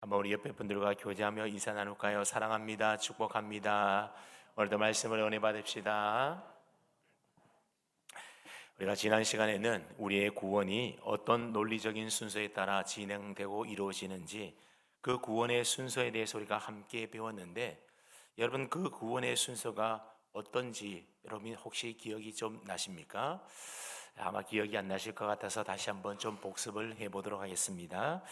한번 우리 옆에 분들과 교제하며 인사 나눌까요? 사랑합니다. 축복합니다. 오늘도 말씀을 은혜 받읍시다. 우리가 지난 시간에는 우리의 구원이 어떤 논리적인 순서에 따라 진행되고 이루어지는지 그 구원의 순서에 대해서 우리가 함께 배웠는데, 여러분 그 구원의 순서가 어떤지 여러분 혹시 기억이 좀 나십니까? 아마 기억이 안 나실 것 같아서 다시 한번 좀 복습을 해보도록 하겠습니다.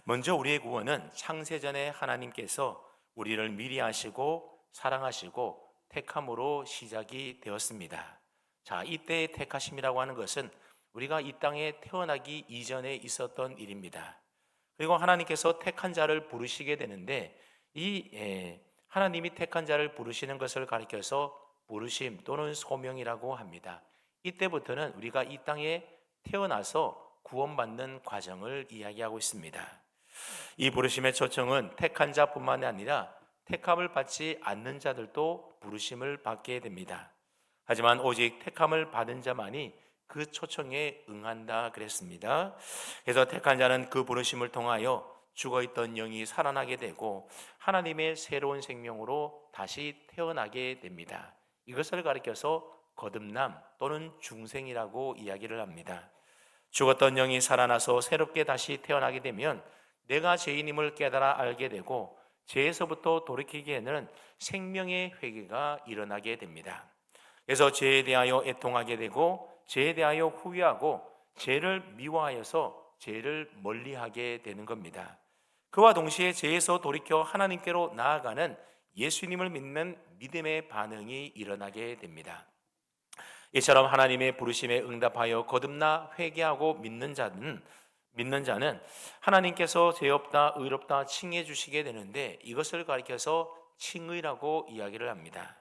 먼저 우리의 구원은 창세전에 하나님께서 우리를 미리 아시고 사랑하시고 택함으로 시작이 되었습니다. 자, 이때의 택하심이라고 하는 것은 우리가 이 땅에 태어나기 이전에 있었던 일입니다. 그리고 하나님께서 택한 자를 부르시게 되는데, 하나님이 택한 자를 부르시는 것을 가리켜서 부르심 또는 소명이라고 합니다. 이때부터는 우리가 이 땅에 태어나서 구원받는 과정을 이야기하고 있습니다. 이 부르심의 초청은 택한 자뿐만 아니라 택함을 받지 않는 자들도 부르심을 받게 됩니다. 하지만 오직 택함을 받은 자만이 그 초청에 응한다 그랬습니다. 그래서 택한 자는 그 부르심을 통하여 죽어있던 영이 살아나게 되고 하나님의 새로운 생명으로 다시 태어나게 됩니다. 이것을 가리켜서 거듭남 또는 중생이라고 이야기를 합니다. 죽었던 영이 살아나서 새롭게 다시 태어나게 되면 내가 죄인임을 깨달아 알게 되고 죄에서부터 돌이키기에는 생명의 회개가 일어나게 됩니다. 그래서 죄에 대하여 애통하게 되고 죄에 대하여 후회하고 죄를 미워하여서 죄를 멀리하게 되는 겁니다. 그와 동시에 죄에서 돌이켜 하나님께로 나아가는 예수님을 믿는 믿음의 반응이 일어나게 됩니다. 이처럼 하나님의 부르심에 응답하여 거듭나 회개하고 믿는 자는 하나님께서 죄 없다 의롭다 칭해 주시게 되는데, 이것을 가리켜서 칭의라고 이야기를 합니다.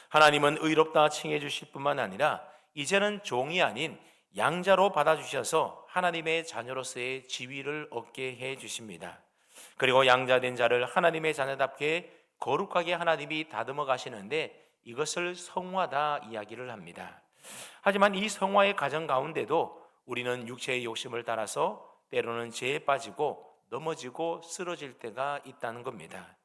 하나님은 의롭다 칭해 주실 뿐만 아니라 이제는 종이 아닌 양자로 받아주셔서 하나님의 자녀로서의 지위를 얻게 해 주십니다. 그리고 양자된 자를 하나님의 자녀답게 거룩하게 하나님이 다듬어 가시는데, 이것을 성화다 이야기를 합니다. 하지만 이 성화의 과정 가운데도 우리는 육체의 욕심을 따라서 때로는 죄에 빠지고 넘어지고 쓰러질 때가 있다는 겁니다.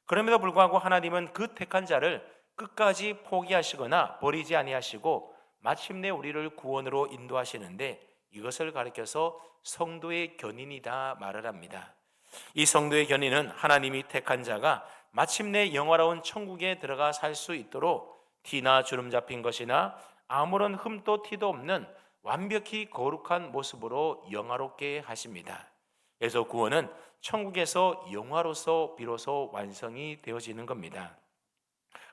그럼에도 불구하고 하나님은 그 택한 자를 끝까지 포기하시거나 버리지 아니하시고 마침내 우리를 구원으로 인도하시는데, 이것을 가리켜서 성도의 견인이다 말을 합니다. 이 성도의 견인은 하나님이 택한 자가 마침내 영화로운 천국에 들어가 살 수 있도록 티나 주름 잡힌 것이나 아무런 흠도 티도 없는 완벽히 거룩한 모습으로 영화롭게 하십니다. 그래서 구원은 천국에서 영화로서 비로소 완성이 되어지는 겁니다.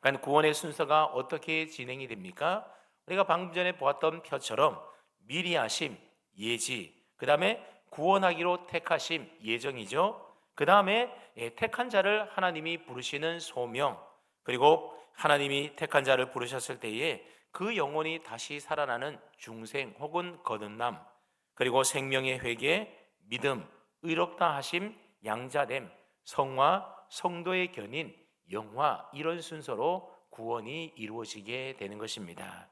그러니까 구원의 순서가 어떻게 진행이 됩니까? 우리가 방금 전에 보았던 표처럼 미리 하심, 예지, 그 다음에 구원하기로 택하심, 예정이죠. 그 다음에 택한 자를 하나님이 부르시는 소명, 그리고 하나님이 택한 자를 부르셨을 때에 그 영혼이 다시 살아나는 중생 혹은 거듭남, 그리고 생명의 회개, 믿음, 의롭다 하심, 양자됨, 성화, 성도의 견인, 영화, 이런 순서로 구원이 이루어지게 되는 것입니다.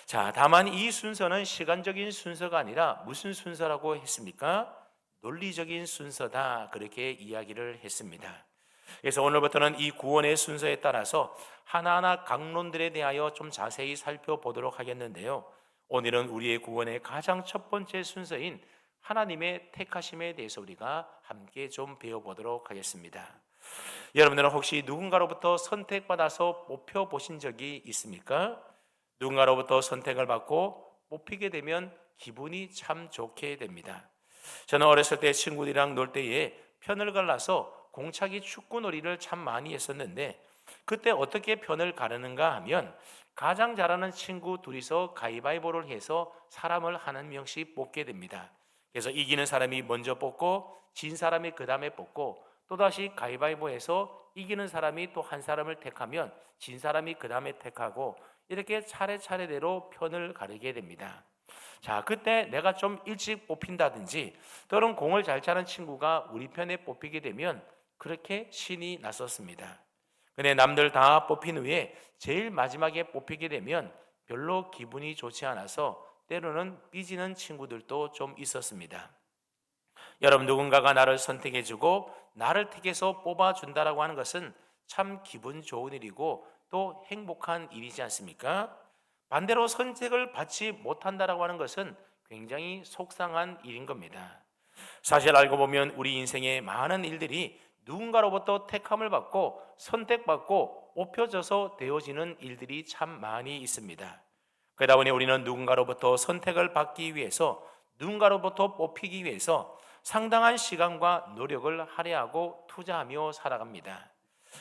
자, 다만 이 순서는 시간적인 순서가 아니라 무슨 순서라고 했습니까? 논리적인 순서다, 그렇게 이야기를 했습니다. 그래서 오늘부터는 이 구원의 순서에 따라서 하나하나 강론들에 대하여 좀 자세히 살펴보도록 하겠는데요. 오늘은 우리의 구원의 가장 첫 번째 순서인 하나님의 택하심에 대해서 우리가 함께 좀 배워보도록 하겠습니다. 여러분들은 혹시 누군가로부터 선택받아서 뽑혀보신 적이 있습니까? 누군가로부터 선택을 받고 뽑히게 되면 기분이 참 좋게 됩니다. 저는 어렸을 때 친구들이랑 놀 때에 편을 갈라서 공차기 축구 놀이를 참 많이 했었는데, 그때 어떻게 편을 가르는가 하면 가장 잘하는 친구 둘이서 가위바위보를 해서 사람을 한 명씩 뽑게 됩니다. 그래서 이기는 사람이 먼저 뽑고 진 사람이 그 다음에 뽑고, 또다시 가위바위보해서 이기는 사람이 또 한 사람을 택하면 진 사람이 그 다음에 택하고, 이렇게 차례차례대로 편을 가르게 됩니다. 자, 그때 내가 좀 일찍 뽑힌다든지 또는 공을 잘 차는 친구가 우리 편에 뽑히게 되면 그렇게 신이 났었습니다. 근데 남들 다 뽑힌 후에 제일 마지막에 뽑히게 되면 별로 기분이 좋지 않아서 때로는 삐지는 친구들도 좀 있었습니다. 여러분, 누군가가 나를 선택해주고 나를 택해서 뽑아준다라고 하는 것은 참 기분 좋은 일이고 또 행복한 일이지 않습니까? 반대로 선택을 받지 못한다라고 하는 것은 굉장히 속상한 일인 겁니다. 사실 알고 보면 우리 인생의 많은 일들이 누군가로부터 택함을 받고 선택받고 뽑혀져서 되어지는 일들이 참 많이 있습니다. 그러다 보니 우리는 누군가로부터 선택을 받기 위해서, 누군가로부터 뽑히기 위해서 상당한 시간과 노력을 할애하고 투자하며 살아갑니다.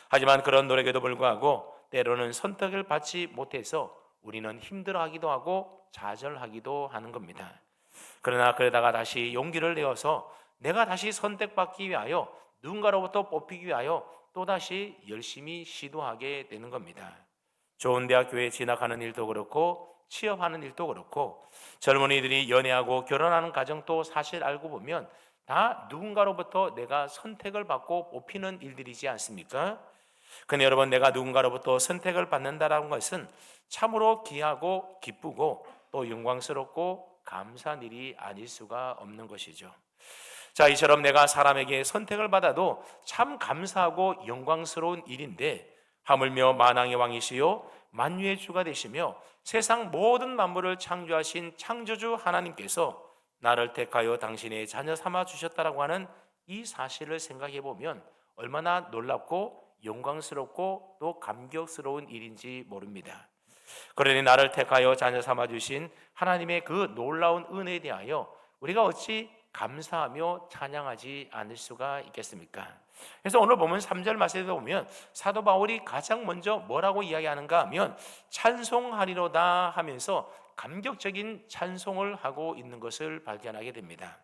하지만 그런 노력에도 불구하고 때로는 선택을 받지 못해서 우리는 힘들어하기도 하고 좌절하기도 하는 겁니다. 그러나 그러다가 다시 용기를 내어서 내가 다시 선택받기 위하여, 누군가로부터 뽑히기 위하여 또다시 열심히 시도하게 되는 겁니다. 좋은 대학교에 진학하는 일도 그렇고 취업하는 일도 그렇고 젊은이들이 연애하고 결혼하는 과정도 사실 알고 보면 다 누군가로부터 내가 선택을 받고 뽑히는 일들이지 않습니까? 근데 여러분, 내가 누군가로부터 선택을 받는다는 것은 참으로 귀하고 기쁘고 또 영광스럽고 감사한 일이 아닐 수가 없는 것이죠. 자, 이처럼 내가 사람에게 선택을 받아도 참 감사하고 영광스러운 일인데, 하물며 만왕의 왕이시요 만유의 주가 되시며 세상 모든 만물을 창조하신 창조주 하나님께서 나를 택하여 당신의 자녀 삼아 주셨다라고 하는 이 사실을 생각해 보면 얼마나 놀랍고 영광스럽고 또 감격스러운 일인지 모릅니다. 그러니 나를 택하여 자녀 삼아 주신 하나님의 그 놀라운 은혜에 대하여 우리가 어찌 감사하며 찬양하지 않을 수가 있겠습니까? 그래서 오늘 보면 3절 말씀에 보면 사도 바울이 가장 먼저 뭐라고 이야기하는가 하면 찬송하리로다 하면서 감격적인 찬송을 하고 있는 것을 발견하게 됩니다.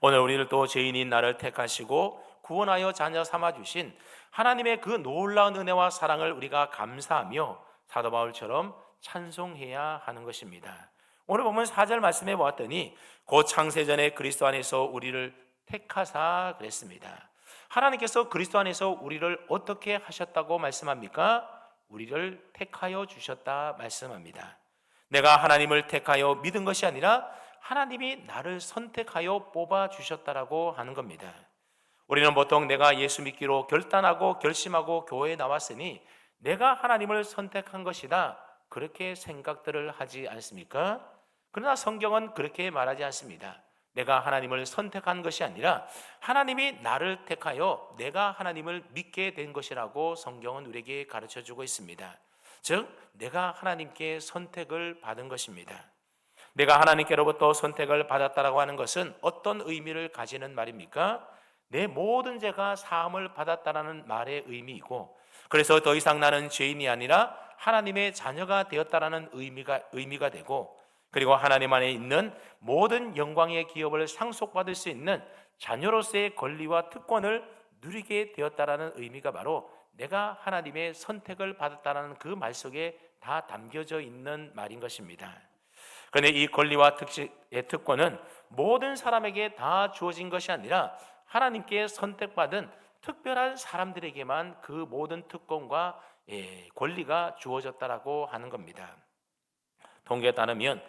오늘 우리를 또 죄인인 나를 택하시고 구원하여 자녀 삼아 주신 하나님의 그 놀라운 은혜와 사랑을 우리가 감사하며 사도 바울처럼 찬송해야 하는 것입니다. 오늘 보면 4절 말씀해 보았더니 곧 창세전에 그리스도 안에서 우리를 택하사 그랬습니다. 하나님께서 그리스도 안에서 우리를 어떻게 하셨다고 말씀합니까? 우리를 택하여 주셨다 말씀합니다. 내가 하나님을 택하여 믿은 것이 아니라 하나님이 나를 선택하여 뽑아 주셨다라고 하는 겁니다. 우리는 보통 내가 예수 믿기로 결단하고 결심하고 교회에 나왔으니 내가 하나님을 선택한 것이다, 그렇게 생각들을 하지 않습니까? 그러나 성경은 그렇게 말하지 않습니다. 내가 하나님을 선택한 것이 아니라 하나님이 나를 택하여 내가 하나님을 믿게 된 것이라고 성경은 우리에게 가르쳐주고 있습니다. 즉 내가 하나님께 선택을 받은 것입니다. 내가 하나님께로부터 선택을 받았다라고 하는 것은 어떤 의미를 가지는 말입니까? 내 모든 죄가 사함을 받았다라는 말의 의미이고, 그래서 더 이상 나는 죄인이 아니라 하나님의 자녀가 되었다라는 의미가 되고, 그리고 하나님 안에 있는 모든 영광의 기업을 상속받을 수 있는 자녀로서의 권리와 특권을 누리게 되었다라는 의미가 바로 내가 하나님의 선택을 받았다라는 그 말 속에 다 담겨져 있는 말인 것입니다. 그런데 이 권리와 특권은 모든 사람에게 다 주어진 것이 아니라 하나님께 선택받은 특별한 사람들에게만 그 모든 특권과 권리가 주어졌다라고 하는 겁니다. 통계에 따르면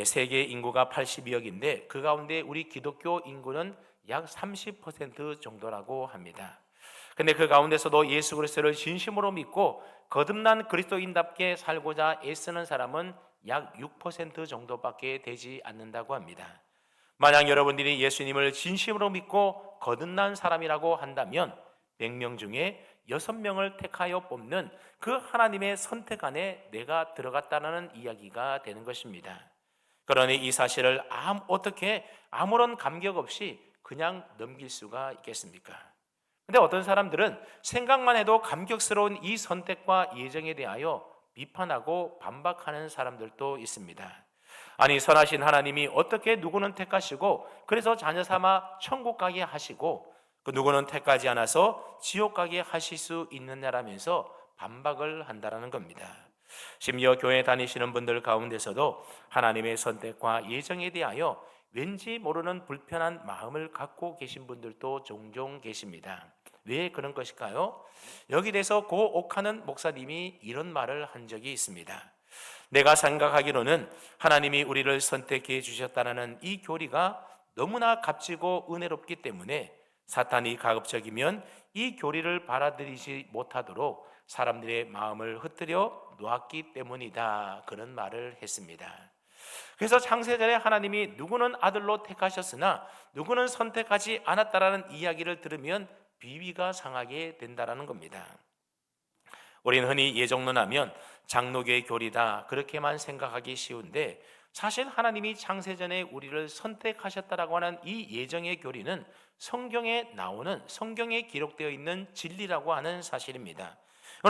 세계 인구가 82억인데 그 가운데 우리 기독교 인구는 약 30% 정도라고 합니다. 근데 그 가운데서도 예수 그리스도를 진심으로 믿고 거듭난 그리스도인답게 살고자 애쓰는 사람은 약 6% 정도밖에 되지 않는다고 합니다. 만약 여러분들이 예수님을 진심으로 믿고 거듭난 사람이라고 한다면 100명 중에 6명을 택하여 뽑는 그 하나님의 선택 안에 내가 들어갔다는 이야기가 되는 것입니다. 그러니 이 사실을 어떻게 아무런 감격 없이 그냥 넘길 수가 있겠습니까? 근데 어떤 사람들은 생각만 해도 감격스러운 이 선택과 예정에 대하여 비판하고 반박하는 사람들도 있습니다. 아니, 선하신 하나님이 어떻게 누구는 택하시고 그래서 자녀 삼아 천국 가게 하시고 그 누구는 택하지 않아서 지옥 가게 하실 수 있느냐라면서 반박을 한다는 겁니다. 심지어 교회 다니시는 분들 가운데서도 하나님의 선택과 예정에 대하여 왠지 모르는 불편한 마음을 갖고 계신 분들도 종종 계십니다. 왜 그런 것일까요? 여기 대해서 고 옥하는 목사님이 이런 말을 한 적이 있습니다. 내가 생각하기로는 하나님이 우리를 선택해 주셨다는 이 교리가 너무나 값지고 은혜롭기 때문에 사탄이 가급적이면 이 교리를 받아들이지 못하도록 사람들의 마음을 흩뜨려 놓았기 때문이다. 그런 말을 했습니다. 그래서 창세전에 하나님이 누구는 아들로 택하셨으나 누구는 선택하지 않았다라는 이야기를 들으면 비위가 상하게 된다라는 겁니다. 우리는 흔히 예정론하면 장로교의 교리다 그렇게만 생각하기 쉬운데, 사실 하나님이 창세전에 우리를 선택하셨다라고 하는 이 예정의 교리는 성경에 나오는, 성경에 기록되어 있는 진리라고 하는 사실입니다.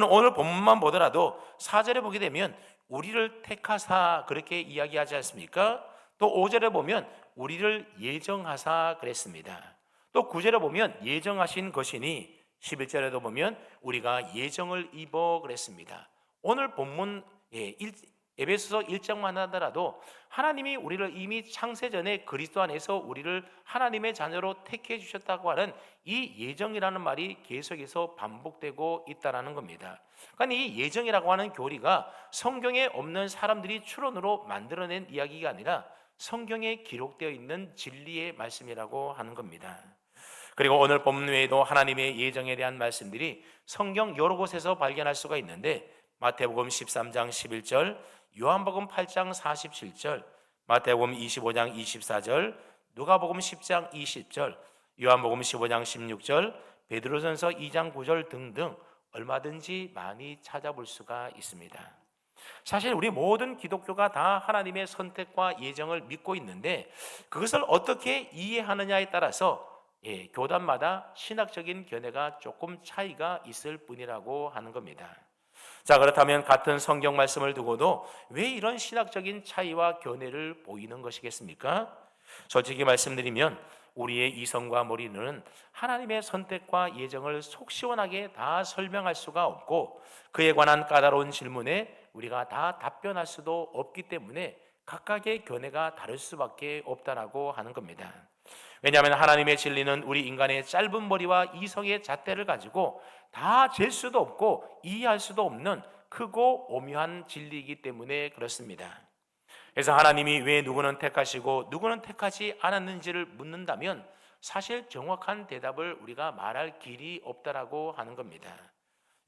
오늘 본문만 보더라도 4절에 보게 되면 우리를 택하사 그렇게 이야기하지 않습니까? 또 5절에 보면 우리를 예정하사 그랬습니다. 또 9절에 보면 예정하신 것이니, 11절에도 보면 우리가 예정을 입어 그랬습니다. 오늘 본문 에베소서 1장만 하더라도 하나님이 우리를 이미 창세전에 그리스도 안에서 우리를 하나님의 자녀로 택해 주셨다고 하는 이 예정이라는 말이 계속해서 반복되고 있다는 겁니다. 그러니까 이 예정이라고 하는 교리가 성경에 없는 사람들이 추론으로 만들어낸 이야기가 아니라 성경에 기록되어 있는 진리의 말씀이라고 하는 겁니다. 그리고 오늘 본문 외에도 하나님의 예정에 대한 말씀들이 성경 여러 곳에서 발견할 수가 있는데, 마태복음 13장 11절, 요한복음 8장 47절, 마태복음 25장 24절, 누가복음 10장 20절, 요한복음 15장 16절, 베드로전서 2장 9절 등등 얼마든지 많이 찾아볼 수가 있습니다. 사실 우리 모든 기독교가 다 하나님의 선택과 예정을 믿고 있는데, 그것을 어떻게 이해하느냐에 따라서 교단마다 신학적인 견해가 조금 차이가 있을 뿐이라고 하는 겁니다. 자, 그렇다면 같은 성경 말씀을 두고도 왜 이런 신학적인 차이와 견해를 보이는 것이겠습니까? 솔직히 말씀드리면 우리의 이성과 머리는 하나님의 선택과 예정을 속 시원하게 다 설명할 수가 없고, 그에 관한 까다로운 질문에 우리가 다 답변할 수도 없기 때문에 각각의 견해가 다를 수밖에 없다라고 하는 겁니다. 왜냐하면 하나님의 진리는 우리 인간의 짧은 머리와 이성의 잣대를 가지고 다 잴 수도 없고 이해할 수도 없는 크고 오묘한 진리이기 때문에 그렇습니다. 그래서 하나님이 왜 누구는 택하시고 누구는 택하지 않았는지를 묻는다면 사실 정확한 대답을 우리가 말할 길이 없다라고 하는 겁니다.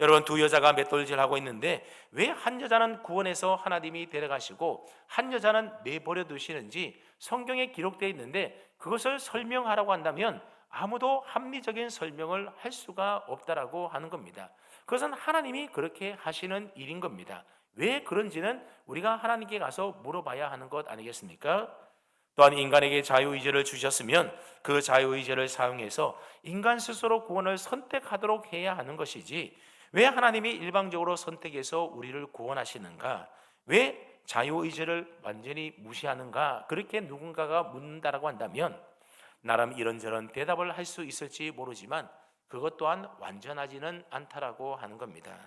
여러분, 두 여자가 맷돌질하고 있는데 왜 한 여자는 구원해서 하나님이 데려가시고 한 여자는 내버려 두시는지 성경에 기록되어 있는데, 그것을 설명하라고 한다면 아무도 합리적인 설명을 할 수가 없다라고 하는 겁니다. 그것은 하나님이 그렇게 하시는 일인 겁니다. 왜 그런지는 우리가 하나님께 가서 물어봐야 하는 것 아니겠습니까? 또한 인간에게 자유의지를 주셨으면 그 자유의지를 사용해서 인간 스스로 구원을 선택하도록 해야 하는 것이지, 왜 하나님이 일방적으로 선택해서 우리를 구원하시는가? 왜 자유의지를 완전히 무시하는가? 그렇게 누군가가 묻는다라고 한다면 나름 이런저런 대답을 할 수 있을지 모르지만 그것 또한 완전하지는 않다라고 하는 겁니다.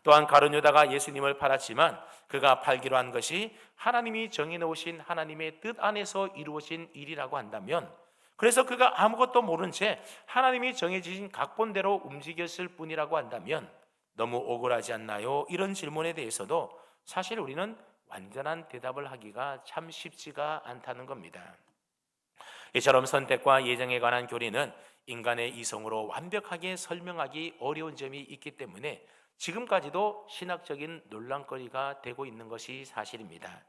또한 가룟 유다가 예수님을 팔았지만 그가 팔기로 한 것이 하나님이 정해놓으신 하나님의 뜻 안에서 이루어진 일이라고 한다면, 그래서 그가 아무것도 모른 채 하나님이 정해주신 각본대로 움직였을 뿐이라고 한다면 너무 억울하지 않나요? 이런 질문에 대해서도 사실 우리는 완전한 대답을 하기가 참 쉽지가 않다는 겁니다. 이처럼 선택과 예정에 관한 교리는 인간의 이성으로 완벽하게 설명하기 어려운 점이 있기 때문에 지금까지도 신학적인 논란거리가 되고 있는 것이 사실입니다.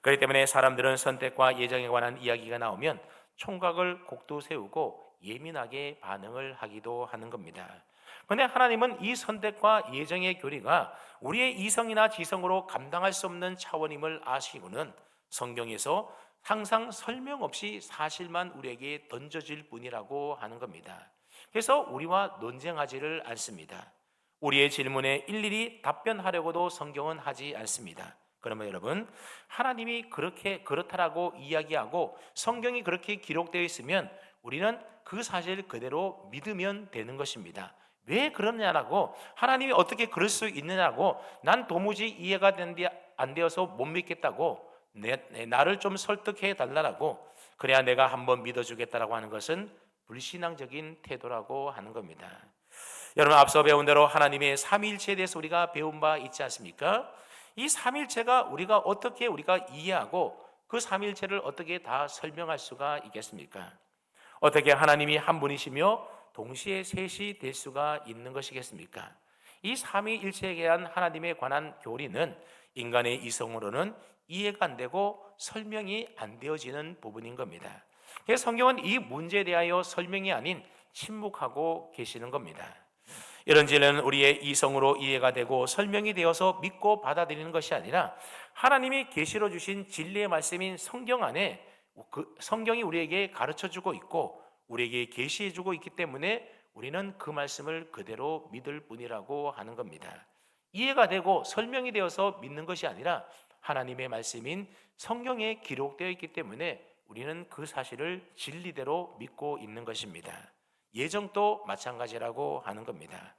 그렇기 때문에 사람들은 선택과 예정에 관한 이야기가 나오면 총각을 곡도세우고 예민하게 반응을 하기도 하는 겁니다. 그런데 하나님은 이 선택과 예정의 교리가 우리의 이성이나 지성으로 감당할 수 없는 차원임을 아시고는 성경에서 항상 설명 없이 사실만 우리에게 던져질 뿐이라고 하는 겁니다. 그래서 우리와 논쟁하지를 않습니다. 우리의 질문에 일일이 답변하려고도 성경은 하지 않습니다. 그러면 여러분, 하나님이 그렇다라고 이야기하고 성경이 그렇게 기록되어 있으면 우리는 그 사실 그대로 믿으면 되는 것입니다. 왜 그러냐라고, 하나님이 어떻게 그럴 수 있느냐고, 난 도무지 이해가 안 되어서 못 믿겠다고, 나를 좀 설득해 달라고, 그래야 내가 한번 믿어주겠다라고 하는 것은 불신앙적인 태도라고 하는 겁니다. 여러분, 앞서 배운 대로 하나님의 삼위일체에 대해서 우리가 배운 바 있지 않습니까? 이 삼위일체가 우리가 어떻게 이해하고 그 삼위일체를 어떻게 다 설명할 수가 있겠습니까? 어떻게 하나님이 한 분이시며 동시에 셋이 될 수가 있는 것이겠습니까? 이 삼위일체에 대한 하나님에 관한 교리는 인간의 이성으로는 이해가 안 되고 설명이 안 되어지는 부분인 겁니다. 그래서 성경은 이 문제에 대하여 설명이 아닌 침묵하고 계시는 겁니다. 이런 진리는 우리의 이성으로 이해가 되고 설명이 되어서 믿고 받아들이는 것이 아니라 하나님이 계시로 주신 진리의 말씀인 성경 안에 그 성경이 우리에게 가르쳐주고 있고 우리에게 계시해주고 있기 때문에 우리는 그 말씀을 그대로 믿을 뿐이라고 하는 겁니다. 이해가 되고 설명이 되어서 믿는 것이 아니라 하나님의 말씀인 성경에 기록되어 있기 때문에 우리는 그 사실을 진리대로 믿고 있는 것입니다. 예정도 마찬가지라고 하는 겁니다.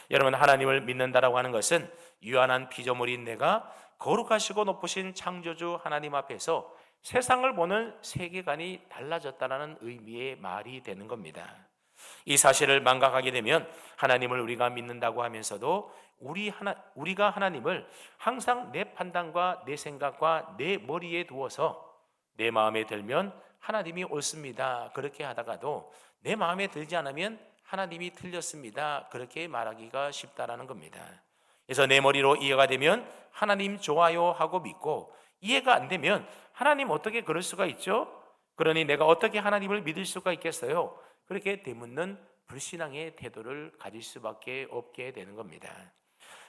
여러분, 하나님을 믿는다라고 하는 것은 유한한 피조물인 내가 거룩하시고 높으신 창조주 하나님 앞에서 세상을 보는 세계관이 달라졌다는 의미의 말이 되는 겁니다. 이 사실을 망각하게 되면 하나님을 우리가 믿는다고 하면서도 우리가 하나님을 항상 내 판단과 내 생각과 내 머리에 두어서 내 마음에 들면 하나님이 옳습니다 그렇게 하다가도 내 마음에 들지 않으면 하나님이 틀렸습니다 그렇게 말하기가 쉽다라는 겁니다. 그래서 내 머리로 이해가 되면 하나님 좋아요 하고 믿고, 이해가 안 되면 하나님 어떻게 그럴 수가 있죠? 그러니 내가 어떻게 하나님을 믿을 수가 있겠어요? 그렇게 되묻는 불신앙의 태도를 가질 수밖에 없게 되는 겁니다.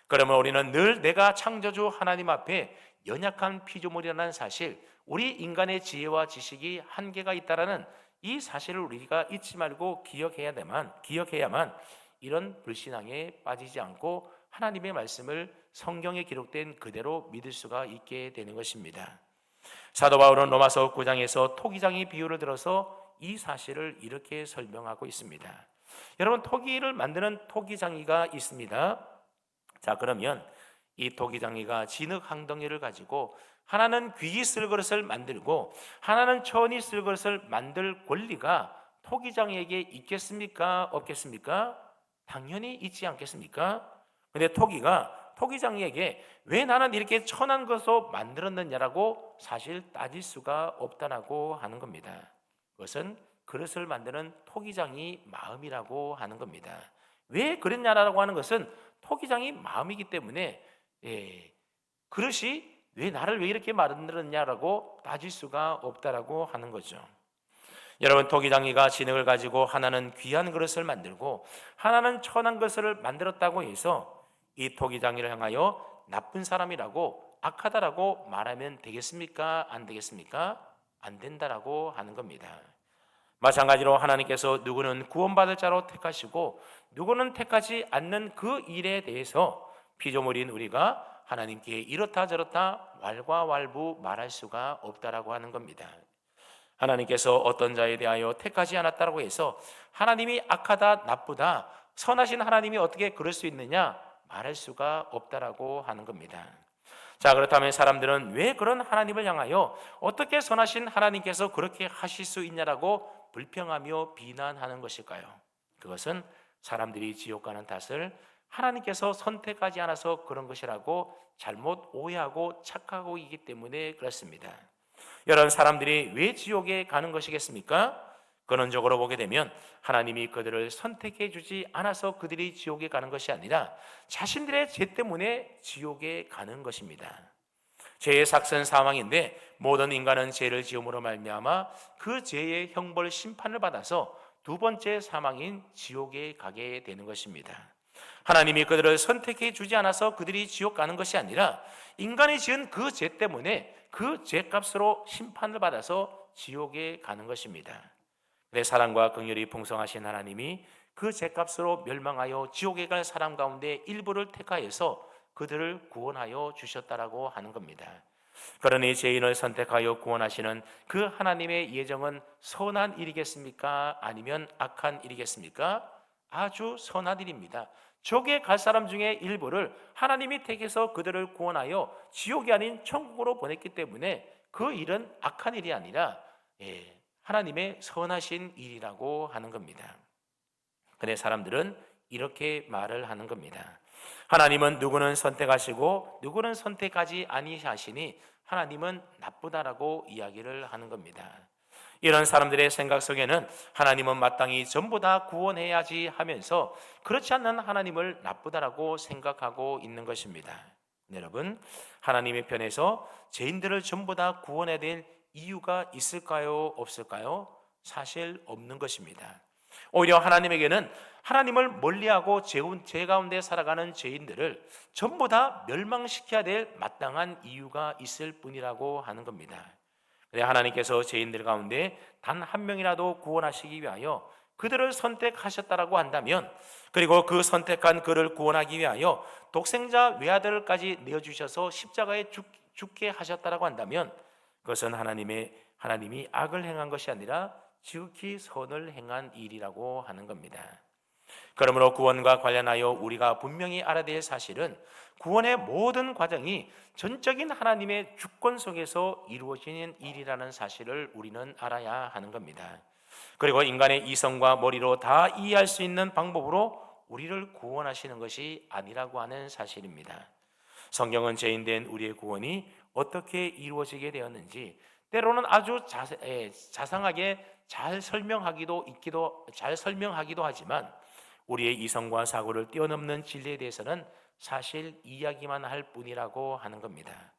그러면 우리는 늘 내가 창조주 하나님 앞에 연약한 피조물이라는 사실, 우리 인간의 지혜와 지식이 한계가 있다라는 이 사실을 우리가 잊지 말고 기억해야만 이런 불신앙에 빠지지 않고 하나님의 말씀을 성경에 기록된 그대로 믿을 수가 있게 되는 것입니다. 사도 바울은 로마서 9장에서 토기장의 비유를 들어서 이 사실을 이렇게 설명하고 있습니다. 여러분, 토기를 만드는 토기장이가 있습니다. 자, 그러면 이 토기장이가 진흙항덩이를 가지고 하나는 귀히 쓸 그릇을 만들고 하나는 천히 쓸 그릇을 만들 권리가 토기장이에게 있겠습니까? 없겠습니까? 당연히 있지 않겠습니까? 근데 토기장이에게 왜 나는 이렇게 천한 것으로 만들었느냐라고 사실 따질 수가 없다라고 하는 겁니다. 그것은 그릇을 만드는 토기장이 마음이라고 하는 겁니다. 왜 그랬냐라고 하는 것은 토기장이 마음이기 때문에 그릇이 나를 왜 이렇게 만들었냐라고 따질 수가 없다라고 하는 거죠. 여러분, 토기장이가 진흙을 가지고 하나는 귀한 그릇을 만들고 하나는 천한 것을 만들었다고 해서 이 토기장이를 향하여 나쁜 사람이라고 악하다라고 말하면 되겠습니까? 안 되겠습니까? 안 된다라고 하는 겁니다. 마찬가지로 하나님께서 누구는 구원받을 자로 택하시고 누구는 택하지 않는 그 일에 대해서 피조물인 우리가 하나님께 이렇다 저렇다 왈가왈부 말할 수가 없다라고 하는 겁니다. 하나님께서 어떤 자에 대하여 택하지 않았다고 해서 하나님이 악하다 나쁘다 선하신 하나님이 어떻게 그럴 수 있느냐 말할 수가 없다라고 하는 겁니다. 자, 그렇다면 사람들은 왜 그런 하나님을 향하여 어떻게 선하신 하나님께서 그렇게 하실 수 있냐라고 불평하며 비난하는 것일까요? 그것은 사람들이 지옥 가는 탓을 하나님께서 선택하지 않아서 그런 것이라고 잘못 오해하고 착각하고 있기 때문에 그렇습니다. 여러분, 사람들이 왜 지옥에 가는 것이겠습니까? 근원적으로 보게 되면 하나님이 그들을 선택해 주지 않아서 그들이 지옥에 가는 것이 아니라 자신들의 죄 때문에 지옥에 가는 것입니다. 죄의 삭은 사망인데 모든 인간은 죄를 지음으로 말미암아 그 죄의 형벌 심판을 받아서 두 번째 사망인 지옥에 가게 되는 것입니다. 하나님이 그들을 선택해 주지 않아서 그들이 지옥 가는 것이 아니라 인간이 지은 그 죄 때문에 그 죄값으로 심판을 받아서 지옥에 가는 것입니다. 내 사랑과 긍휼이 풍성하신 하나님이 그 죄값으로 멸망하여 지옥에 갈 사람 가운데 일부를 택하여서 그들을 구원하여 주셨다라고 하는 겁니다. 그러니 죄인을 선택하여 구원하시는 그 하나님의 예정은 선한 일이겠습니까? 아니면 악한 일이겠습니까? 아주 선한 일입니다. 지옥에 갈 사람 중에 일부를 하나님이 택해서 그들을 구원하여 지옥이 아닌 천국으로 보냈기 때문에 그 일은 악한 일이 아니라 하나님의 선하신 일이라고 하는 겁니다. 근데 사람들은 이렇게 말을 하는 겁니다. 하나님은 누구는 선택하시고 누구는 선택하지 아니하시니 하나님은 나쁘다라고 이야기를 하는 겁니다. 이런 사람들의 생각 속에는 하나님은 마땅히 전부 다 구원해야지 하면서 그렇지 않는 하나님을 나쁘다라고 생각하고 있는 것입니다. 여러분, 하나님의 편에서 죄인들을 전부 다 구원해야 될 이유가 있을까요? 없을까요? 사실 없는 것입니다. 오히려 하나님에게는 하나님을 멀리하고 죄 가운데 살아가는 죄인들을 전부 다 멸망시켜야 될 마땅한 이유가 있을 뿐이라고 하는 겁니다. 하나님께서 죄인들 가운데 단 한 명이라도 구원하시기 위하여 그들을 선택하셨다라고 한다면, 그리고 그 선택한 그를 구원하기 위하여 독생자 외아들까지 내어주셔서 십자가에 죽게 하셨다라고 한다면, 그것은 하나님이 악을 행한 것이 아니라 지극히 선을 행한 일이라고 하는 겁니다. 그러므로 구원과 관련하여 우리가 분명히 알아야 될 사실은 구원의 모든 과정이 전적인 하나님의 주권 속에서 이루어지는 일이라는 사실을 우리는 알아야 하는 겁니다. 그리고 인간의 이성과 머리로 다 이해할 수 있는 방법으로 우리를 구원하시는 것이 아니라고 하는 사실입니다. 성경은 죄인된 우리의 구원이 어떻게 이루어지게 되었는지 때로는 아주 자상하게 잘 설명하기도 하지만 우리의 이성과 사고를 뛰어넘는 진리에 대해서는 사실 이야기만 할 뿐이라고 하는 겁니다.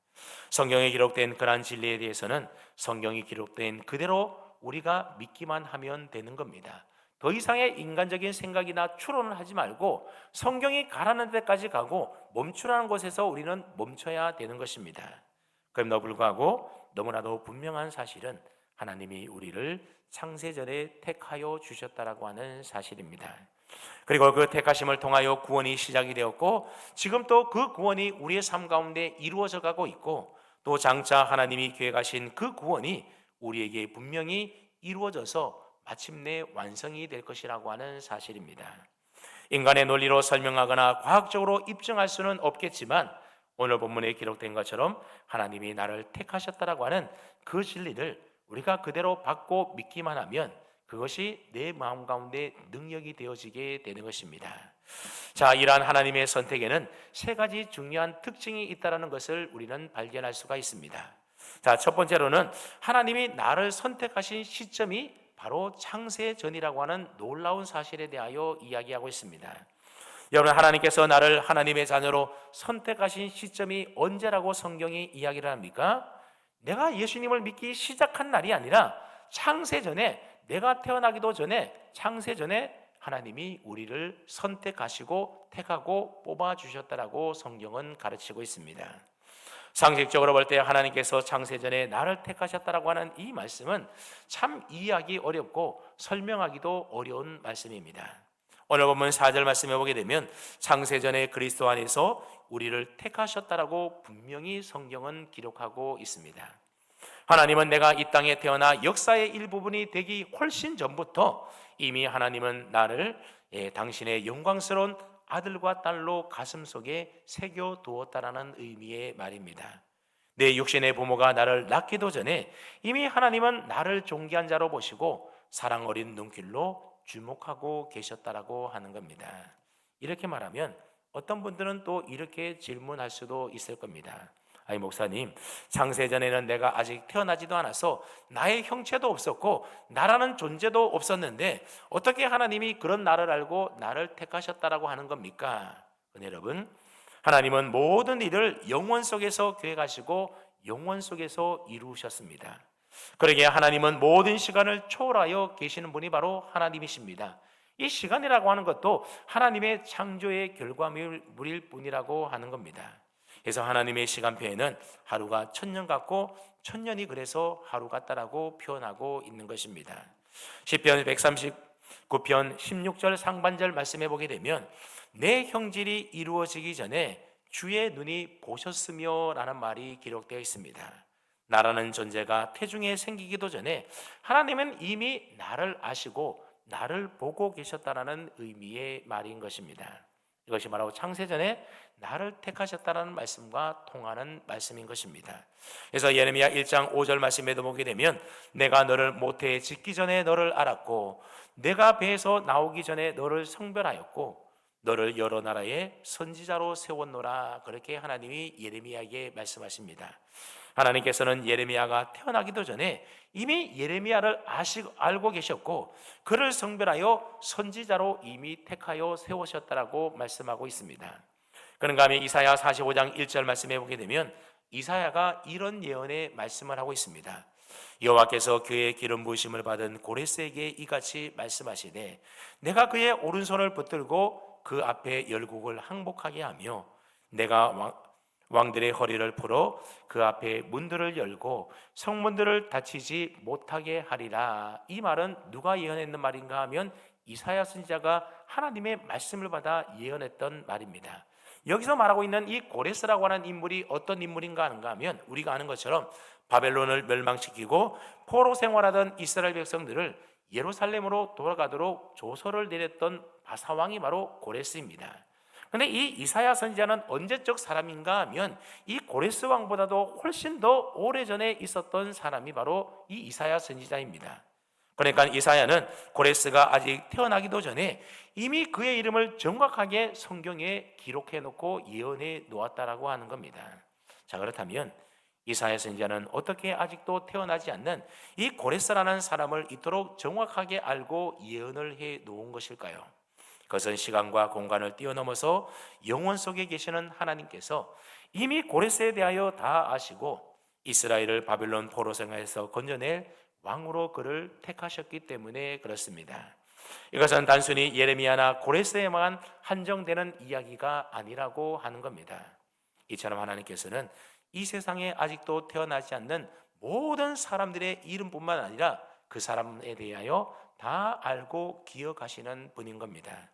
성경에 기록된 그러한 진리에 대해서는 성경이 기록된 그대로 우리가 믿기만 하면 되는 겁니다. 더 이상의 인간적인 생각이나 추론을 하지 말고 성경이 가라는 데까지 가고 멈추라는 곳에서 우리는 멈춰야 되는 것입니다. 그럼에도 불구하고 너무나도 분명한 사실은 하나님이 우리를 창세전에 택하여 주셨다라고 하는 사실입니다. 그리고 그 택하심을 통하여 구원이 시작이 되었고, 지금 또 그 구원이 우리의 삶 가운데 이루어져 가고 있고, 또 장차 하나님이 계획하신 그 구원이 우리에게 분명히 이루어져서 마침내 완성이 될 것이라고 하는 사실입니다. 인간의 논리로 설명하거나 과학적으로 입증할 수는 없겠지만 오늘 본문에 기록된 것처럼 하나님이 나를 택하셨다라고 하는 그 진리를 우리가 그대로 받고 믿기만 하면 그것이 내 마음 가운데 능력이 되어지게 되는 것입니다. 자, 이러한 하나님의 선택에는 세 가지 중요한 특징이 있다는 것을 우리는 발견할 수가 있습니다. 자, 첫 번째로는 하나님이 나를 선택하신 시점이 바로 창세 전이라고 하는 놀라운 사실에 대하여 이야기하고 있습니다. 여러분, 하나님께서 나를 하나님의 자녀로 선택하신 시점이 언제라고 성경이 이야기를 합니까? 내가 예수님을 믿기 시작한 날이 아니라 창세 전에, 내가 태어나기도 전에, 창세 전에 하나님이 우리를 선택하시고 택하고 뽑아주셨다라고 성경은 가르치고 있습니다. 상식적으로 볼 때 하나님께서 창세전에 나를 택하셨다라고 하는 이 말씀은 참 이해하기 어렵고 설명하기도 어려운 말씀입니다. 오늘 본문 4절 말씀해 보게 되면 창세전에 그리스도 안에서 우리를 택하셨다라고 분명히 성경은 기록하고 있습니다. 하나님은 내가 이 땅에 태어나 역사의 일부분이 되기 훨씬 전부터 이미 하나님은 나를 당신의 영광스러운 아들과 딸로 가슴속에 새겨 두었다라는 의미의 말입니다. 내 육신의 부모가 나를 낳기도 전에 이미 하나님은 나를 존귀한 자로 보시고 사랑 어린 눈길로 주목하고 계셨다라고 하는 겁니다. 이렇게 말하면 어떤 분들은 또 이렇게 질문할 수도 있을 겁니다. 아니, 목사님, 창세전에는 내가 아직 태어나지도 않아서 나의 형체도 없었고 나라는 존재도 없었는데 어떻게 하나님이 그런 나를 알고 나를 택하셨다라고 하는 겁니까? 여러분, 하나님은 모든 일을 영원 속에서 계획하시고 영원 속에서 이루셨습니다. 그러기에 하나님은 모든 시간을 초월하여 계시는 분이 바로 하나님이십니다. 이 시간이라고 하는 것도 하나님의 창조의 결과물일 뿐이라고 하는 겁니다. 그래서 하나님의 시간표에는 하루가 1000년 같고 1000년이 그래서 하루 같다라고 표현하고 있는 것입니다. 시편 139편 16절 상반절 말씀해 보게 되면 내 형질이 이루어지기 전에 주의 눈이 보셨으며 라는 말이 기록되어 있습니다. 나라는 존재가 태중에 생기기도 전에 하나님은 이미 나를 아시고 나를 보고 계셨다라는 의미의 말인 것입니다. 이것이 바로 창세전에 나를 택하셨다는 말씀과 통하는 말씀인 것입니다. 그래서 예레미야 1장 5절 말씀에도 보게 되면 내가 너를 모태에 짓기 전에 너를 알았고 내가 배에서 나오기 전에 너를 성별하였고 너를 여러 나라의 선지자로 세웠노라. 그렇게 하나님이 예레미야에게 말씀하십니다. 하나님께서는 예레미야가 태어나기도 전에 이미 예레미야를 알고 계셨고 그를 성별하여 선지자로 이미 택하여 세우셨다라고 말씀하고 있습니다. 그런가 하면 이사야 45장 1절 말씀해 보게 되면 이사야가 이런 예언의 말씀을 하고 있습니다. 여호와께서 그의 기름 부으심을 받은 고레스에게 이같이 말씀하시되 내가 그의 오른손을 붙들고 그 앞에 열국을 항복하게 하며 내가 왕들의 허리를 풀어 그 앞에 문들을 열고 성문들을 닫히지 못하게 하리라. 이 말은 누가 예언했는 말인가 하면 이사야 선지자가 하나님의 말씀을 받아 예언했던 말입니다. 여기서 말하고 있는 이 고레스라고 하는 인물이 어떤 인물인가 하는가 하면 우리가 아는 것처럼 바벨론을 멸망시키고 포로 생활하던 이스라엘 백성들을 예루살렘으로 돌아가도록 조서를 내렸던 바사왕이 바로 고레스입니다. 그런데 이 이사야 선지자는 언제적 사람인가 하면 이 고레스 왕보다도 훨씬 더 오래전에 있었던 사람이 바로 이 이사야 선지자입니다. 그러니까 이사야는 고레스가 아직 태어나기도 전에 이미 그의 이름을 정확하게 성경에 기록해 놓고 예언해 놓았다라고 하는 겁니다. 자, 그렇다면 이사야 선지자는 어떻게 아직도 태어나지 않는 이 고레스라는 사람을 이토록 정확하게 알고 예언을 해 놓은 것일까요? 그것은 시간과 공간을 뛰어넘어서 영원 속에 계시는 하나님께서 이미 고레스에 대하여 다 아시고 이스라엘을 바벨론 포로 생활에서 건져낼 왕으로 그를 택하셨기 때문에 그렇습니다. 이것은 단순히 예레미야나 고레스에만 한정되는 이야기가 아니라고 하는 겁니다. 이처럼 하나님께서는 이 세상에 아직도 태어나지 않는 모든 사람들의 이름뿐만 아니라 그 사람에 대하여 다 알고 기억하시는 분인 겁니다.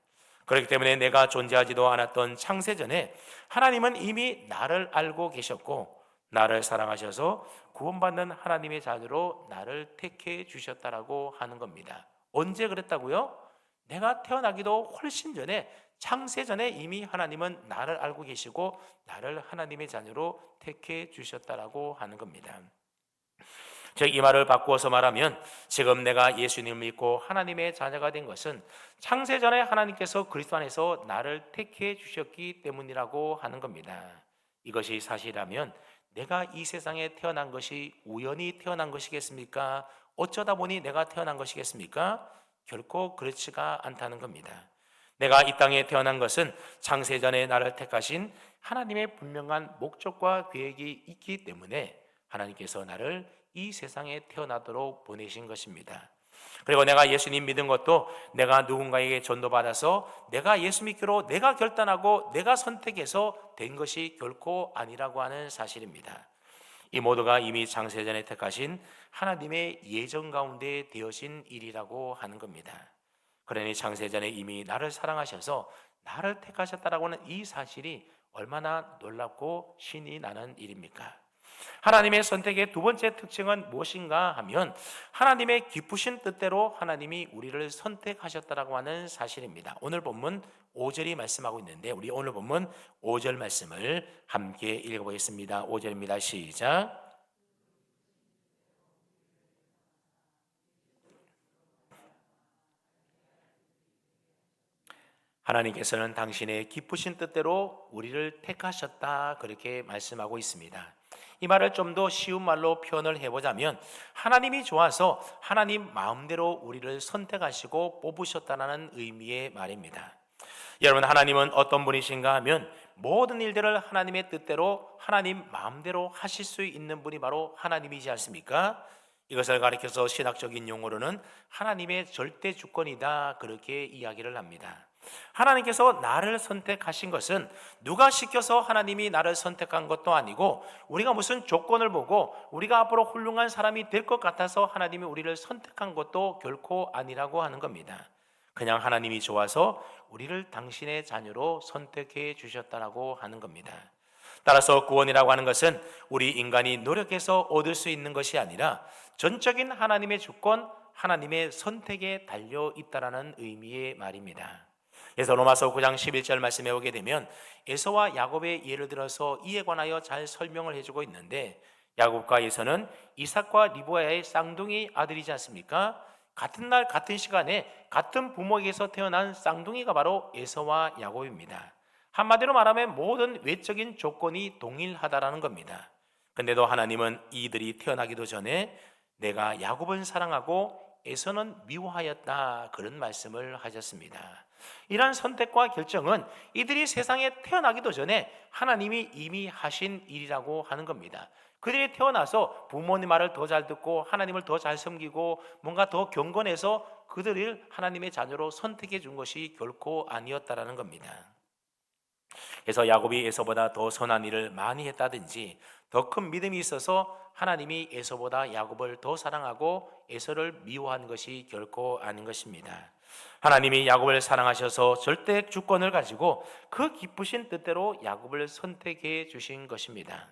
그렇기 때문에 내가 존재하지도 않았던 창세전에 하나님은 이미 나를 알고 계셨고 나를 사랑하셔서 구원받는 하나님의 자녀로 나를 택해 주셨다라고 하는 겁니다. 언제 그랬다고요? 내가 태어나기도 훨씬 전에 창세전에 이미 하나님은 나를 알고 계시고 나를 하나님의 자녀로 택해 주셨다라고 하는 겁니다. 즉 이 말을 바꾸어서 말하면 지금 내가 예수님을 믿고 하나님의 자녀가 된 것은 창세전에 하나님께서 그리스도 안에서 나를 택해 주셨기 때문이라고 하는 겁니다. 이것이 사실이라면 내가 이 세상에 태어난 것이 우연히 태어난 것이겠습니까? 어쩌다 보니 내가 태어난 것이겠습니까? 결코 그렇지가 않다는 겁니다. 내가 이 땅에 태어난 것은 창세전에 나를 택하신 하나님의 분명한 목적과 계획이 있기 때문에 하나님께서 나를 이 세상에 태어나도록 보내신 것입니다. 그리고 내가 예수님 믿은 것도 내가 누군가에게 전도받아서 내가 예수 믿기로 내가 결단하고 내가 선택해서 된 것이 결코 아니라고 하는 사실입니다. 이 모두가 이미 창세전에 택하신 하나님의 예정 가운데 되어진 일이라고 하는 겁니다. 그러니 창세전에 이미 나를 사랑하셔서 나를 택하셨다라고 하는 이 사실이 얼마나 놀랍고 신이 나는 일입니까? 하나님의 선택의 두 번째 특징은 무엇인가 하면 하나님의 기쁘신 뜻대로 하나님이 우리를 선택하셨다라고 하는 사실입니다. 오늘 본문 5절이 말씀하고 있는데 우리 오늘 본문 5절 말씀을 함께 읽어보겠습니다. 5절입니다. 시작. 하나님께서는 당신의 기쁘신 뜻대로 우리를 택하셨다 그렇게 말씀하고 있습니다. 이 말을 좀 더 쉬운 말로 표현을 해보자면 하나님이 좋아서 하나님 마음대로 우리를 선택하시고 뽑으셨다는 의미의 말입니다. 여러분 하나님은 어떤 분이신가 하면 모든 일들을 하나님의 뜻대로 하나님 마음대로 하실 수 있는 분이 바로 하나님이지 않습니까? 이것을 가리켜서 신학적인 용어로는 하나님의 절대 주권이다 그렇게 이야기를 합니다. 하나님께서 나를 선택하신 것은 누가 시켜서 하나님이 나를 선택한 것도 아니고 우리가 무슨 조건을 보고 우리가 앞으로 훌륭한 사람이 될 것 같아서 하나님이 우리를 선택한 것도 결코 아니라고 하는 겁니다. 그냥 하나님이 좋아서 우리를 당신의 자녀로 선택해 주셨다라고 하는 겁니다. 따라서 구원이라고 하는 것은 우리 인간이 노력해서 얻을 수 있는 것이 아니라 전적인 하나님의 주권, 하나님의 선택에 달려 있다라는 의미의 말입니다. 그래서 로마서 9장 11절 말씀에 오게 되면 에서와 야곱의 예를 들어서 이에 관하여 잘 설명을 해주고 있는데 야곱과 에서는 이삭과 리브가의 쌍둥이 아들이지 않습니까? 같은 날 같은 시간에 같은 부모에게서 태어난 쌍둥이가 바로 에서와 야곱입니다. 한마디로 말하면 모든 외적인 조건이 동일하다라는 겁니다. 근데도 하나님은 이들이 태어나기도 전에 내가 야곱은 사랑하고 에서는 미워하였다, 그런 말씀을 하셨습니다. 이러한 선택과 결정은 이들이 세상에 태어나기도 전에 하나님이 이미 하신 일이라고 하는 겁니다. 그들이 태어나서 부모님 말을 더 잘 듣고 하나님을 더 잘 섬기고 뭔가 더 경건해서 그들을 하나님의 자녀로 선택해 준 것이 결코 아니었다라는 겁니다. 그래서 야곱이 에서보다 더 선한 일을 많이 했다든지 더 큰 믿음이 있어서 하나님이 에서보다 야곱을 더 사랑하고 에서를 미워한 것이 결코 아닌 것입니다. 하나님이 야곱을 사랑하셔서 절대 주권을 가지고 그 기쁘신 뜻대로 야곱을 선택해 주신 것입니다.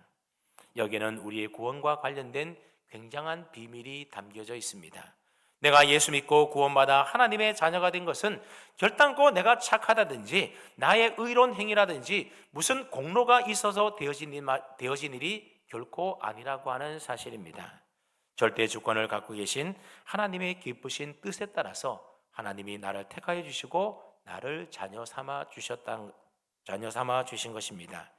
여기에는 우리의 구원과 관련된 굉장한 비밀이 담겨져 있습니다. 내가 예수 믿고 구원받아 하나님의 자녀가 된 것은 결단코 내가 착하다든지 나의 의로운 행위라든지 무슨 공로가 있어서 되어진 일이 결코 아니라고 하는 사실입니다. 절대 주권을 갖고 계신 하나님의 기쁘신 뜻에 따라서 하나님이 나를 택하여 주시고 나를 자녀 삼아 주신 것입니다.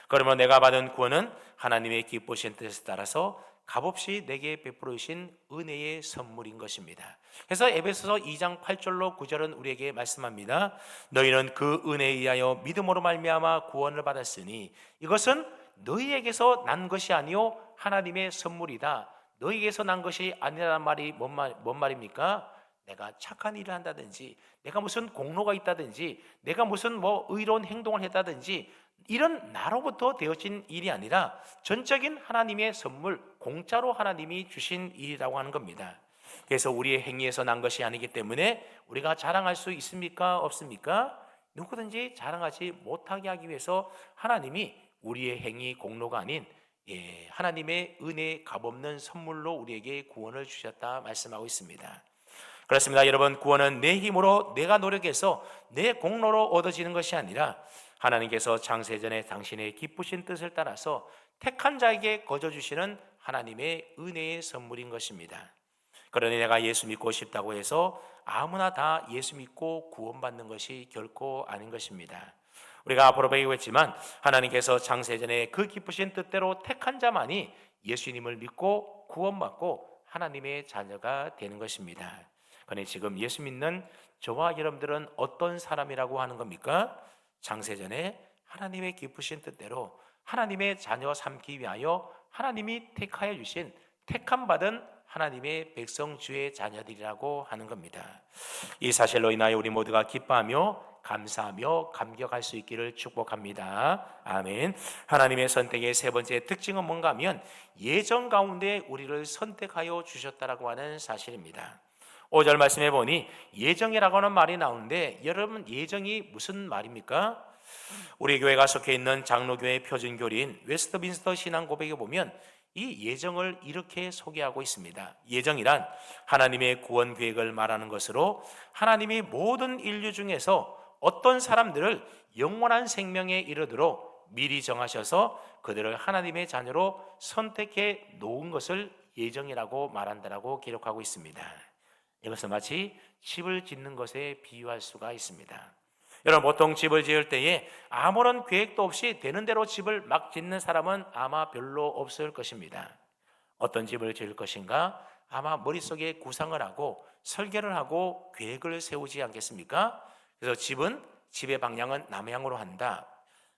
그러면 내가 받은 구원은 하나님의 기쁘신 뜻에 따라서 값없이 내게 베풀어 주신 은혜의 선물인 것입니다. 그래서 에베소서 2장 8절로 9절은 우리에게 말씀합니다. 너희는 그 은혜에 의하여 믿음으로 말미암아 구원을 받았으니 이것은 너희에게서 난 것이 아니요 하나님의 선물이다. 너희에게서 난 것이 아니라는 말이 뭔 말입니까? 내가 착한 일을 한다든지 내가 무슨 공로가 있다든지 내가 무슨 의로운 행동을 했다든지 이런 나로부터 되어진 일이 아니라 전적인 하나님의 선물, 공짜로 하나님이 주신 일이라고 하는 겁니다. 그래서 우리의 행위에서 난 것이 아니기 때문에 우리가 자랑할 수 있습니까? 없습니까? 누구든지 자랑하지 못하게 하기 위해서 하나님이 우리의 행위 공로가 아닌 하나님의 은혜 값없는 선물로 우리에게 구원을 주셨다 말씀하고 있습니다. 그렇습니다. 여러분, 구원은 내 힘으로 내가 노력해서 내 공로로 얻어지는 것이 아니라 하나님께서 창세전에 당신의 기쁘신 뜻을 따라서 택한 자에게 거저 주시는 하나님의 은혜의 선물인 것입니다. 그러니 내가 예수 믿고 싶다고 해서 아무나 다 예수 믿고 구원받는 것이 결코 아닌 것입니다. 우리가 앞으로 배우겠지만 하나님께서 창세전에 그 기쁘신 뜻대로 택한 자만이 예수님을 믿고 구원받고 하나님의 자녀가 되는 것입니다. 그런데 지금 예수 믿는 저와 여러분들은 어떤 사람이라고 하는 겁니까? 창세전에 하나님의 기쁘신 뜻대로 하나님의 자녀 삼기 위하여 하나님이 택하여 주신 택함 받은 하나님의 백성 주의 자녀들이라고 하는 겁니다. 이 사실로 인하여 우리 모두가 기뻐하며 감사하며 감격할 수 있기를 축복합니다. 아멘. 하나님의 선택의 세 번째 특징은 뭔가 하면 예정 가운데 우리를 선택하여 주셨다라고 하는 사실입니다. 5절 말씀해 보니 예정이라고 하는 말이 나오는데 여러분, 예정이 무슨 말입니까? 우리 교회가 속해 있는 장로교회 표준교리인 웨스트민스터 신앙고백에 보면 이 예정을 이렇게 소개하고 있습니다. 예정이란 하나님의 구원 계획을 말하는 것으로 하나님이 모든 인류 중에서 어떤 사람들을 영원한 생명에 이르도록 미리 정하셔서 그들을 하나님의 자녀로 선택해 놓은 것을 예정이라고 말한다라고 기록하고 있습니다. 이것은 마치 집을 짓는 것에 비유할 수가 있습니다. 여러분, 보통 집을 지을 때에 아무런 계획도 없이 되는 대로 집을 막 짓는 사람은 아마 별로 없을 것입니다. 어떤 집을 지을 것인가? 아마 머릿속에 구상을 하고 설계를 하고 계획을 세우지 않겠습니까? 그래서 집의 방향은 남향으로 한다.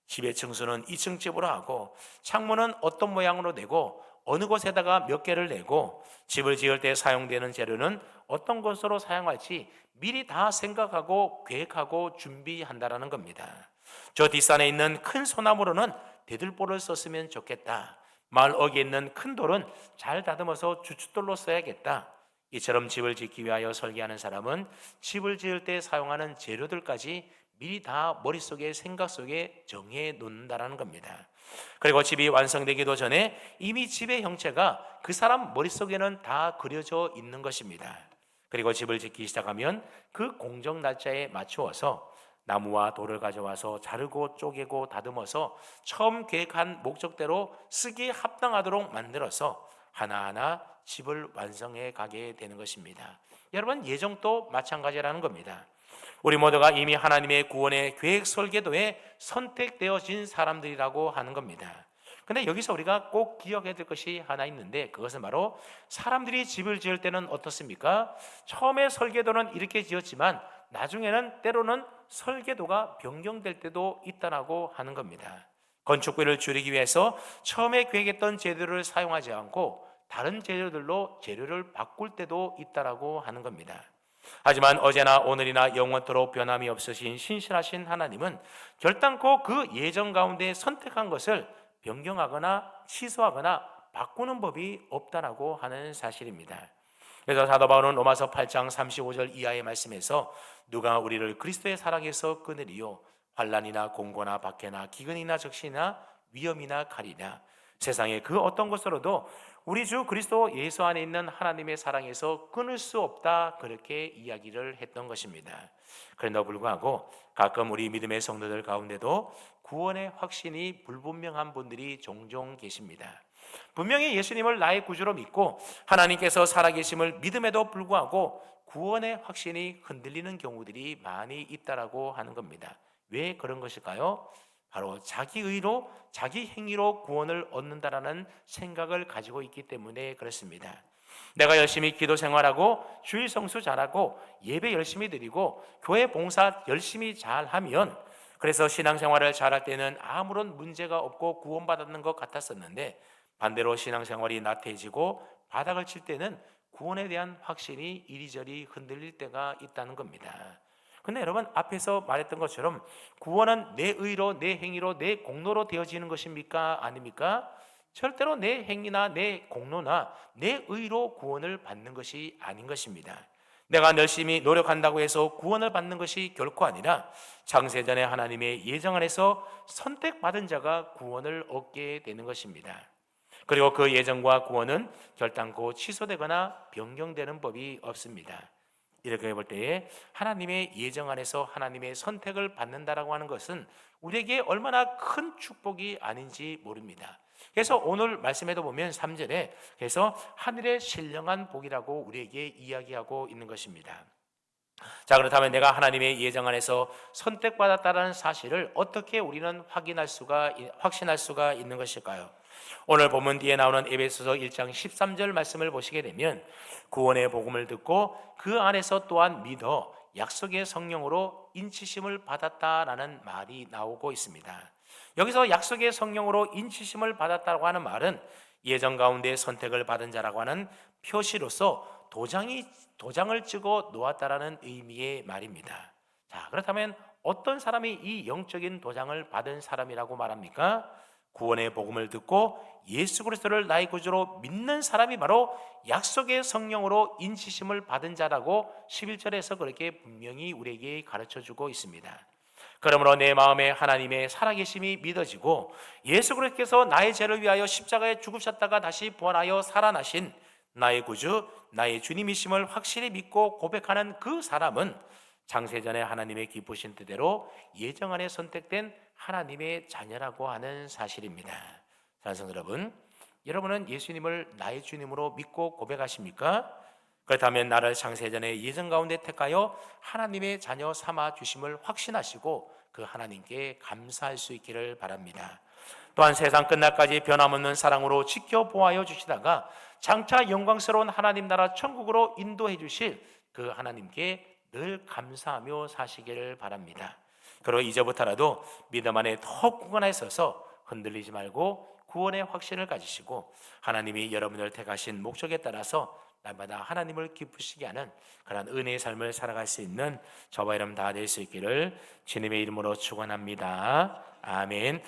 집의 층수는 2층 집으로 하고 창문은 어떤 모양으로 내고 어느 곳에다가 몇 개를 내고 집을 지을 때 사용되는 재료는 어떤 것으로 사용할지 미리 다 생각하고 계획하고 준비한다라는 겁니다. 저 뒷산에 있는 큰 소나무로는 대들보를 썼으면 좋겠다. 마을 어귀에 있는 큰 돌은 잘 다듬어서 주춧돌로 써야겠다. 이처럼 집을 짓기 위하여 설계하는 사람은 집을 지을 때 사용하는 재료들까지 미리 다 머릿속에 생각 속에 정해 놓는다라는 겁니다. 그리고 집이 완성되기도 전에 이미 집의 형체가 그 사람 머릿속에는 다 그려져 있는 것입니다. 그리고 집을 짓기 시작하면 그 공정 날짜에 맞추어서 나무와 돌을 가져와서 자르고 쪼개고 다듬어서 처음 계획한 목적대로 쓰기에 합당하도록 만들어서 하나하나 집을 완성해 가게 되는 것입니다. 여러분, 예정도 마찬가지라는 겁니다. 우리 모두가 이미 하나님의 구원의 계획 설계도에 선택되어진 사람들이라고 하는 겁니다. 근데 여기서 우리가 꼭 기억해야 될 것이 하나 있는데, 그것은 바로 사람들이 집을 지을 때는 어떻습니까? 처음에 설계도는 이렇게 지었지만 나중에는 때로는 설계도가 변경될 때도 있다라고 하는 겁니다. 건축비를 줄이기 위해서 처음에 계획했던 재료를 사용하지 않고 다른 재료들로 재료를 바꿀 때도 있다라고 하는 겁니다. 하지만 어제나 오늘이나 영원토록 변함이 없으신 신실하신 하나님은 결단코 그 예정 가운데 선택한 것을 변경하거나 취소하거나 바꾸는 법이 없다라고 하는 사실입니다. 그래서 사도 바울은 로마서 8장 35절 이하의 말씀에서 누가 우리를 그리스도의 사랑에서 끊으리요, 환난이나 공고나 박해나 기근이나 적시나 위험이나 칼이나 세상의 그 어떤 것으로도 우리 주 그리스도 예수 안에 있는 하나님의 사랑에서 끊을 수 없다, 그렇게 이야기를 했던 것입니다. 그런데도 불구하고 가끔 우리 믿음의 성도들 가운데도 구원의 확신이 불분명한 분들이 종종 계십니다. 분명히 예수님을 나의 구주로 믿고 하나님께서 살아계심을 믿음에도 불구하고 구원의 확신이 흔들리는 경우들이 많이 있다라고 하는 겁니다. 왜 그런 것일까요? 바로 자기 의로, 자기 행위로 구원을 얻는다라는 생각을 가지고 있기 때문에 그렇습니다. 내가 열심히 기도 생활하고 주일 성수 잘하고 예배 열심히 드리고 교회 봉사 열심히 잘하면, 그래서 신앙생활을 잘할 때는 아무런 문제가 없고 구원받았는 것 같았었는데, 반대로 신앙생활이 나태해지고 바닥을 칠 때는 구원에 대한 확신이 이리저리 흔들릴 때가 있다는 겁니다. 근데 여러분, 앞에서 말했던 것처럼 구원은 내 의로, 내 행위로, 내 공로로 되어지는 것입니까? 아닙니까? 절대로 내 행위나 내 공로나 내 의로 구원을 받는 것이 아닌 것입니다. 내가 열심히 노력한다고 해서 구원을 받는 것이 결코 아니라 창세전에 하나님의 예정 안에서 선택받은 자가 구원을 얻게 되는 것입니다. 그리고 그 예정과 구원은 결단코 취소되거나 변경되는 법이 없습니다. 이렇게 볼 때에 하나님의 예정 안에서 하나님의 선택을 받는다라고 하는 것은 우리에게 얼마나 큰 축복이 아닌지 모릅니다. 그래서 오늘 말씀에도 보면 3절에 그래서 하늘의 신령한 복이라고 우리에게 이야기하고 있는 것입니다. 자, 그렇다면 내가 하나님의 예정 안에서 선택받았다는 사실을 어떻게 우리는 확신할 수가 있는 것일까요? 오늘 본문 뒤에 나오는 에베소서 1장 13절 말씀을 보시게 되면 구원의 복음을 듣고 그 안에서 또한 믿어 약속의 성령으로 인치심을 받았다라는 말이 나오고 있습니다. 여기서 약속의 성령으로 인치심을 받았다고 하는 말은 예정 가운데 선택을 받은 자라고 하는 표시로서 도장을 찍어 놓았다라는 의미의 말입니다. 자, 그렇다면 어떤 사람이 이 영적인 도장을 받은 사람이라고 말합니까? 구원의 복음을 듣고 예수 그리스도를 나의 구주로 믿는 사람이 바로 약속의 성령으로 인치심을 받은 자라고 11절에서 그렇게 분명히 우리에게 가르쳐주고 있습니다. 그러므로 내 마음에 하나님의 살아계심이 믿어지고 예수 그리스도께서 나의 죄를 위하여 십자가에 죽으셨다가 다시 부활하여 살아나신 나의 구주, 나의 주님이심을 확실히 믿고 고백하는 그 사람은 창세전에 하나님의 기쁘신 뜻대로 예정 안에 선택된 하나님의 자녀라고 하는 사실입니다. 사랑하는 여러분, 여러분은 예수님을 나의 주님으로 믿고 고백하십니까? 그렇다면 나를 창세전에 예정 가운데 택하여 하나님의 자녀 삼아 주심을 확신하시고 그 하나님께 감사할 수 있기를 바랍니다. 또한 세상 끝날까지 변함없는 사랑으로 지켜보아여 주시다가 장차 영광스러운 하나님 나라 천국으로 인도해 주실 그 하나님께 늘 감사하며 사시기를 바랍니다. 그리고 이제부터라도 믿음 안에 더 굳건하게 서서 흔들리지 말고 구원의 확신을 가지시고 하나님이 여러분을 택하신 목적에 따라서 날마다 하나님을 기쁘시게 하는 그런 은혜의 삶을 살아갈 수 있는 저와 여러분 다 될 수 있기를 주님의 이름으로 축원합니다. 아멘.